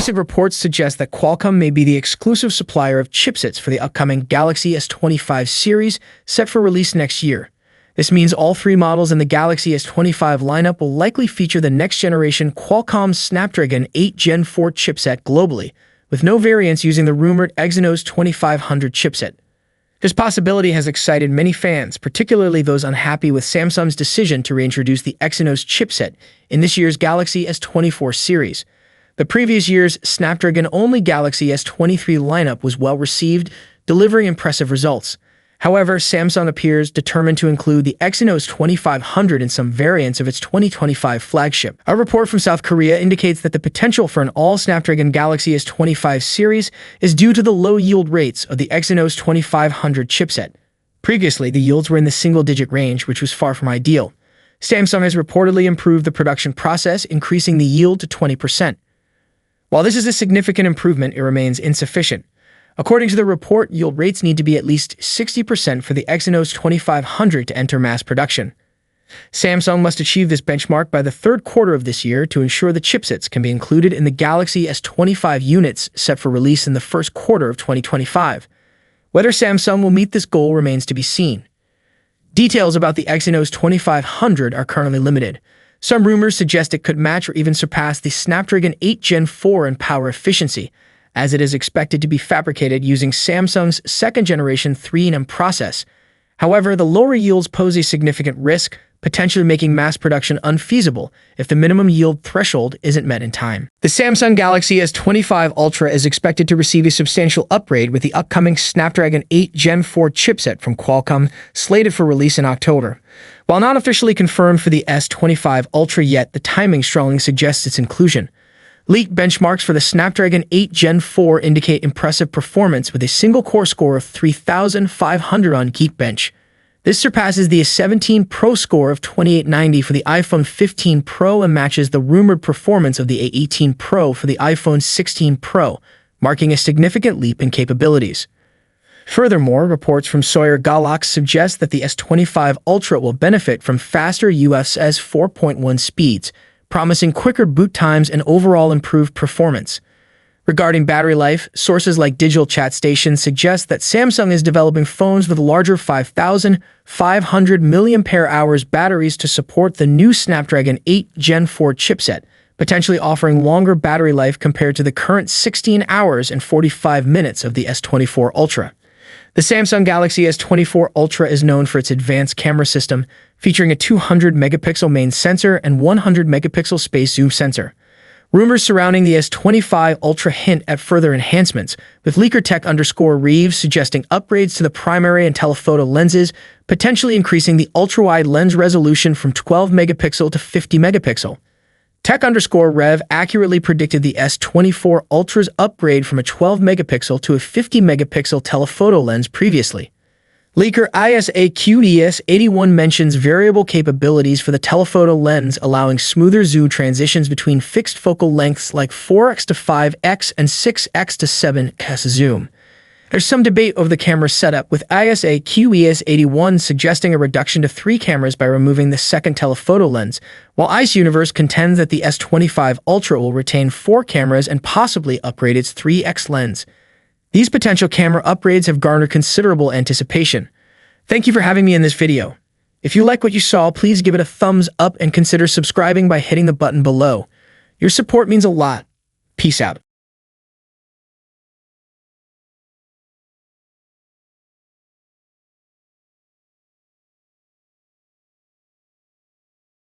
Recent reports suggest that Qualcomm may be the exclusive supplier of chipsets for the upcoming Galaxy S25 series, set for release next year. This means all three models in the Galaxy S25 lineup will likely feature the next-generation Qualcomm Snapdragon 8 Gen 4 chipset globally, with no variants using the rumored Exynos 2500 chipset. This possibility has excited many fans, particularly those unhappy with Samsung's decision to reintroduce the Exynos chipset in this year's Galaxy S24 series. The previous year's Snapdragon-only Galaxy S23 lineup was well received, delivering impressive results. However, Samsung appears determined to include the Exynos 2500 in some variants of its 2025 flagship. A report from South Korea indicates that the potential for an all-Snapdragon Galaxy S25 series is due to the low yield rates of the Exynos 2500 chipset. Previously, the yields were in the single-digit range, which was far from ideal. Samsung has reportedly improved the production process, increasing the yield to 20%. While this is a significant improvement, it remains insufficient. According to the report, yield rates need to be at least 60% for the Exynos 2500 to enter mass production. Samsung must achieve this benchmark by the third quarter of this year to ensure the chipsets can be included in the Galaxy S25 units set for release in the first quarter of 2025. Whether Samsung will meet this goal remains to be seen. Details about the Exynos 2500 are currently limited. Some rumors suggest it could match or even surpass the Snapdragon 8 Gen 4 in power efficiency, as it is expected to be fabricated using Samsung's second-generation 3nm process. However, the lower yields pose a significant risk, potentially making mass production unfeasible if the minimum yield threshold isn't met in time. The Samsung Galaxy S25 Ultra is expected to receive a substantial upgrade with the upcoming Snapdragon 8 Gen 4 chipset from Qualcomm, slated for release in October. While not officially confirmed for the S25 Ultra yet, the timing strongly suggests its inclusion. Leaked benchmarks for the Snapdragon 8 Gen 4 indicate impressive performance with a single-core score of 3,500 on Geekbench. This surpasses the A17 Pro score of 2890 for the iPhone 15 Pro and matches the rumored performance of the A18 Pro for the iPhone 16 Pro, marking a significant leap in capabilities. Furthermore, reports from Sawyer Galaxy suggest that the S25 Ultra will benefit from faster UFS 4.1 speeds, promising quicker boot times and overall improved performance. Regarding battery life, sources like Digital Chat Station suggest that Samsung is developing phones with larger 5,500 mAh batteries to support the new Snapdragon 8 Gen 4 chipset, potentially offering longer battery life compared to the current 16 hours and 45 minutes of the S24 Ultra. The Samsung Galaxy S24 Ultra is known for its advanced camera system, featuring a 200-megapixel main sensor and 100-megapixel space zoom sensor. Rumors surrounding the S25 Ultra hint at further enhancements, with LeakerTech_Reeves suggesting upgrades to the primary and telephoto lenses, potentially increasing the ultra-wide lens resolution from 12-megapixel to 50-megapixel. Tech_Rev accurately predicted the S24 Ultra's upgrade from a 12-megapixel to a 50-megapixel telephoto lens previously. Leaker ISAQDS81 mentions variable capabilities for the telephoto lens, allowing smoother zoom transitions between fixed focal lengths like 4x to 5x and 6x to 7x zoom. There's some debate over the camera setup, with ISAQDS81 suggesting a reduction to 3 cameras by removing the second telephoto lens, while Ice Universe contends that the S25 Ultra will retain 4 cameras and possibly upgrade its 3x lens. These potential camera upgrades have garnered considerable anticipation. Thank you for having me in this video. If you like what you saw, please give it a thumbs up and consider subscribing by hitting the button below. Your support means a lot. Peace out.